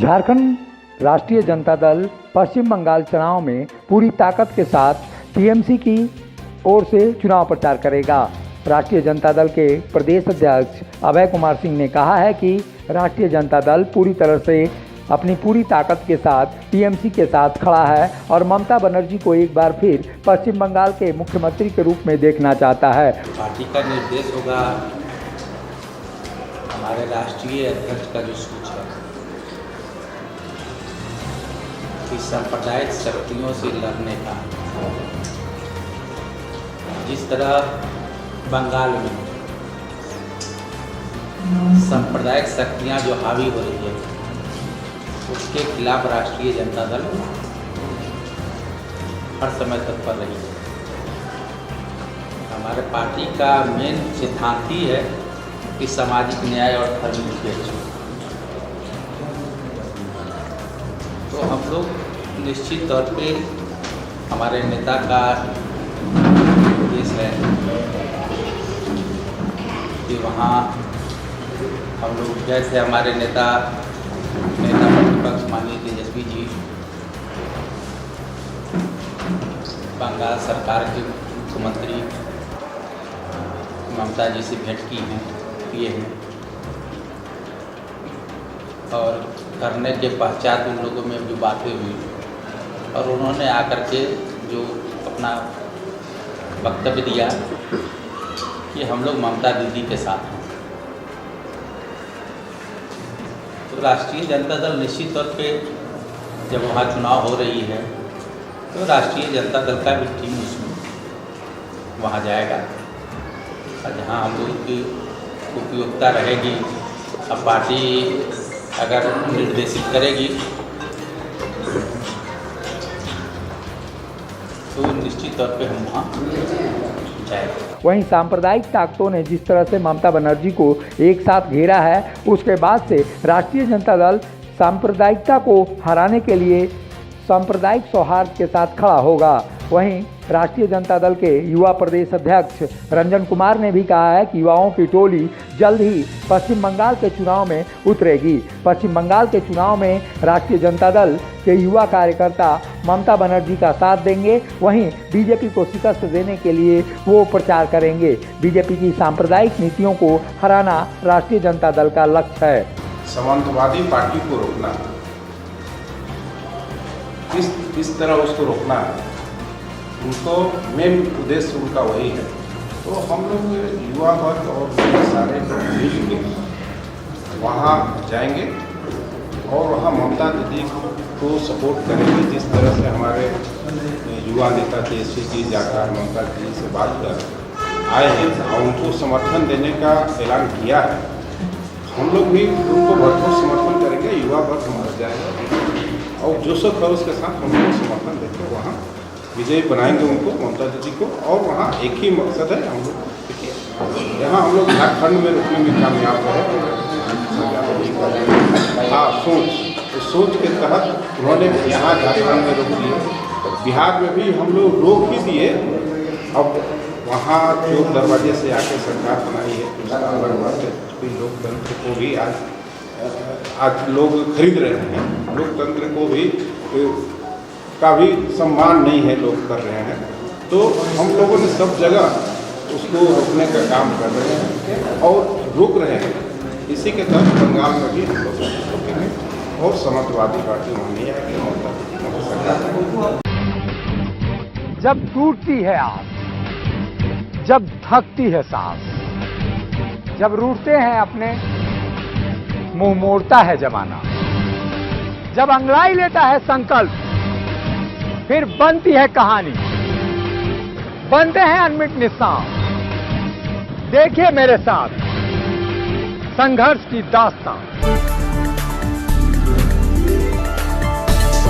झारखंड राष्ट्रीय जनता दल पश्चिम बंगाल चुनाव में पूरी ताकत के साथ टीएमसी की ओर से चुनाव प्रचार करेगा। राष्ट्रीय जनता दल के प्रदेश अध्यक्ष अभय कुमार सिंह ने कहा है कि राष्ट्रीय जनता दल पूरी तरह से अपनी पूरी ताकत के साथ टीएमसी के साथ खड़ा है और ममता बनर्जी को एक बार फिर पश्चिम बंगाल के मुख्यमंत्री के रूप में देखना चाहता है। पार्टी का निर्देश होगा, हमारे राष्ट्रीय अध्यक्ष का जो सूच है कि सांप्रदायिक शक्तियों से लड़ने का, जिस तरह बंगाल में सांप्रदायिक शक्तियां जो हावी हो रही है उसके खिलाफ राष्ट्रीय जनता दल हर समय तत्पर रही है। हमारे पार्टी का मेन सिद्धांत ही है कि सामाजिक न्याय और धर्मनिरपेक्ष। तो हम लोग निश्चित तौर पे हमारे नेता का उद्देश्य है कि वहाँ हम लोग, जैसे हमारे नेता प्रतिपक्ष माननीय तेजस्वी जी बंगाल सरकार के मुख्यमंत्री ममता जी से भेंट किए हैं और करने के पश्चात उन लोगों में जो बातें हुई और उन्होंने आकर के जो अपना वक्तव्य दिया कि हम लोग ममता दीदी के साथ हैं। तो राष्ट्रीय जनता दल निश्चित तौर पे जब वहाँ चुनाव हो रही है तो राष्ट्रीय जनता दल का भी टीम उसमें वहाँ जाएगा और जहाँ हम लोगों की उपयोगिता रहेगी, अब पार्टी अगर निर्देशित करेगी तो निश्चित तौर पे हम वहाँ जाएंगे। वहीं सांप्रदायिक ताकतों ने जिस तरह से ममता बनर्जी को एक साथ घेरा है, उसके बाद से राष्ट्रीय जनता दल सांप्रदायिकता को हराने के लिए सांप्रदायिक सौहार्द के साथ खड़ा होगा। वहीं राष्ट्रीय जनता दल के युवा प्रदेश अध्यक्ष रंजन कुमार ने भी कहा है कि युवाओं की टोली जल्द ही पश्चिम बंगाल के चुनाव में उतरेगी। पश्चिम बंगाल के चुनाव में राष्ट्रीय जनता दल के युवा कार्यकर्ता ममता बनर्जी का साथ देंगे। वहीं बीजेपी को शिकस्त देने के लिए वो प्रचार करेंगे। बीजेपी की सांप्रदायिक नीतियों को हराना राष्ट्रीय जनता दल का लक्ष्य है। सामंतवादी पार्टी को रोकना, किस तरह उसको रोकना है, उनको मेन उद्देश्य उनका वही है। तो हम लोग युवा वर्ग और सारे लोग मिल के वहाँ जाएंगे और वहाँ ममता दीदी को सपोर्ट करेंगे। जिस तरह से हमारे युवा नेता तेजस्वी जी जाकर ममता दीदी से बात कर आए हैं और उनको समर्थन देने का ऐलान किया है, हम लोग भी उनको भरपूर समर्थन करेंगे। युवा वर्ग हमारा जाएगा और जोशो खरोश के साथ हम लोग समर्थन देकर वहाँ विजयी बनाएंगे उनको, ममता दीदी को। और वहाँ एक ही मकसद है, हम लोग देखिए यहाँ हम लोग झारखंड में रुकने में कामयाब रहे। हाँ, उस सोच के तहत उन्होंने यहाँ झारखंड में रोक दिए, बिहार में भी हम लोग रोक ही दिए। अब वहाँ जो दरवाजे से आके सरकार बनाई है उसका लोकतंत्र को भी आज लोग खरीद रहे हैं। लोकतंत्र को भी का भी सम्मान नहीं है, लोग कर रहे हैं। तो हम लोगों ने सब जगह उसको रोकने का काम कर रहे हैं और रोक रहे हैं। इसी के तहत बंगाल में भी हम लोग रोकेंगे और समाजवादी पार्टी वहाँ नहीं आएगी। ममता सरकार जब टूटती है आस, जब थकती है सांस, जब रूठते हैं अपने, मुंह मोड़ता है जमाना, जब अंगड़ाई लेता है संकल्प, फिर बनती है कहानी, बनते हैं अनमिट निशान। देखिए मेरे साथ संघर्ष की दास्तान।